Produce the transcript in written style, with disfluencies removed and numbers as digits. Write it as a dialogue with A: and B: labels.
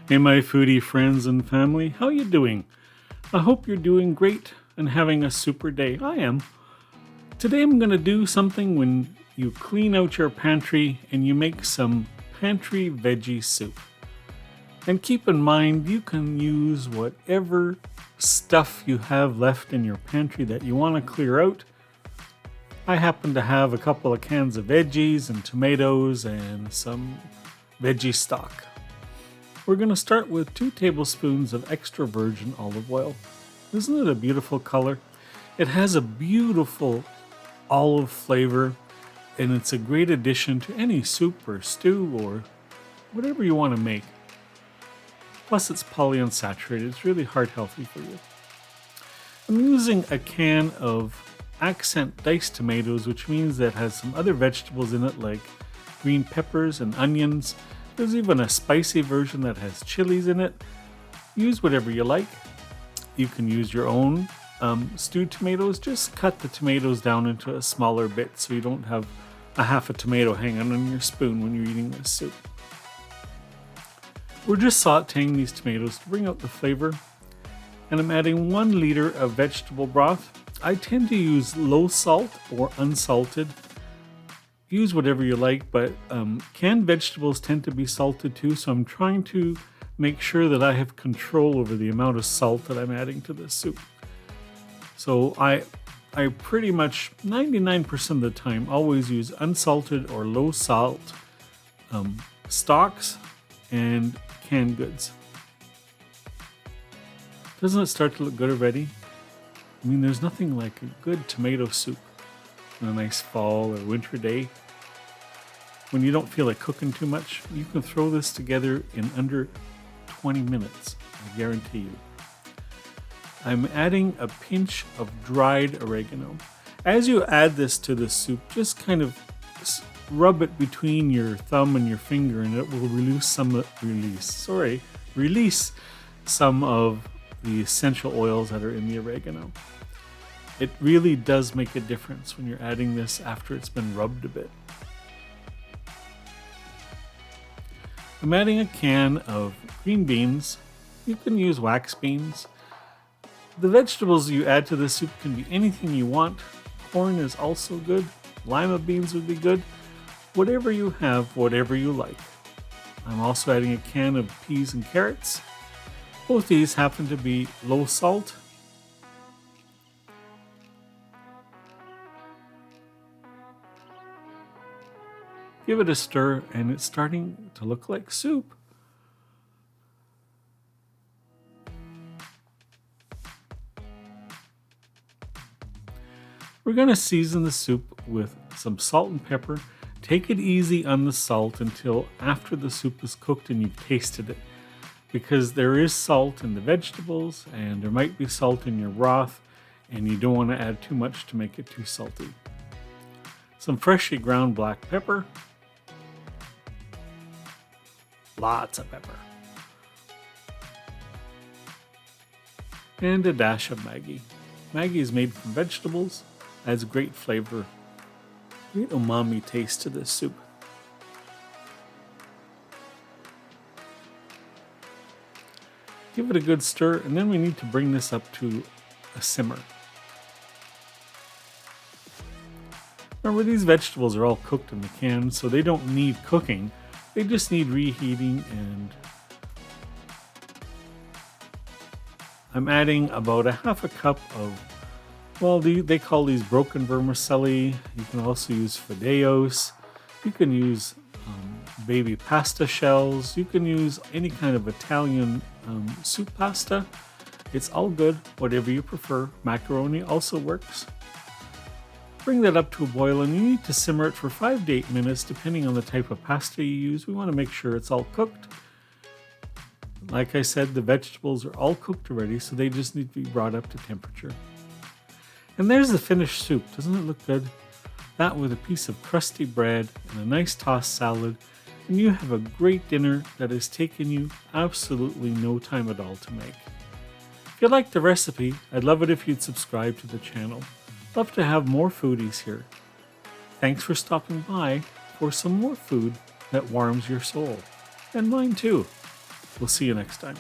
A: Hey my foodie friends and family, how you doing? I hope you're doing great and having a super day. I am. Today I'm going to do something when you clean out your pantry and you make some pantry veggie soup. And keep in mind you can use whatever stuff you have left in your pantry that you want to clear out. I happen to have a couple of cans of veggies and tomatoes and some veggie stock. We're going to start with 2 tablespoons of extra virgin olive oil. Isn't it a beautiful color? It has a beautiful olive flavor, and it's a great addition to any soup or stew or whatever you want to make. Plus it's polyunsaturated, it's really heart healthy for you. I'm using a can of accent diced tomatoes, which means that it has some other vegetables in it like green peppers and onions. There's even a spicy version that has chilies in it. Use whatever you like. You can use your own stewed tomatoes. Just cut the tomatoes down into a smaller bit so you don't have a half a tomato hanging on your spoon when you're eating this soup. We're just sauteing these tomatoes to bring out the flavor. And I'm adding 1 liter of vegetable broth. I tend to use low salt or unsalted. Use whatever you like, but canned vegetables tend to be salted too, so I'm trying to make sure that I have control over the amount of salt that I'm adding to this soup. So I pretty much 99% of the time always use unsalted or low salt stocks and canned goods. Doesn't it start to look good already? I mean, there's nothing like a good tomato soup on a nice fall or winter day. When you don't feel like cooking too much, you can throw this together in under 20 minutes, I guarantee you. I'm adding a pinch of dried oregano. As you add this to the soup, just kind of rub it between your thumb and your finger and it will release some of the essential oils that are in the oregano. It really does make a difference when you're adding this after it's been rubbed a bit. I'm adding a can of green beans. You can use wax beans. The vegetables you add to the soup can be anything you want. Corn is also good. Lima beans would be good. Whatever you have, whatever you like. I'm also adding a can of peas and carrots. Both these happen to be low salt. Give it a stir and it's starting to look like soup. We're going to season the soup with some salt and pepper. Take it easy on the salt until after the soup is cooked and you've tasted it. Because there is salt in the vegetables and there might be salt in your broth and you don't want to add too much to make it too salty. Some freshly ground black pepper. Lots of pepper. And a dash of Maggi. Maggi is made from vegetables, adds great flavor, great umami taste to this soup. Give it a good stir, and then we need to bring this up to a simmer. Remember, these vegetables are all cooked in the can, so they don't need cooking. They just need reheating, and I'm adding about a half a cup of, well, they call these broken vermicelli. You can also use fideos. You can use baby pasta shells. You can use any kind of Italian soup pasta. It's all good, whatever you prefer. Macaroni also works. Bring that up to a boil and you need to simmer it for 5 to 8 minutes depending on the type of pasta you use. We want to make sure it's all cooked. Like I said, the vegetables are all cooked already, so they just need to be brought up to temperature. And there's the finished soup. Doesn't it look good? That with a piece of crusty bread and a nice tossed salad, and you have a great dinner that has taken you absolutely no time at all to make. If you like the recipe, I'd love it if you'd subscribe to the channel. Love to have more foodies here. Thanks for stopping by for some more food that warms your soul. And mine too. We'll see you next time.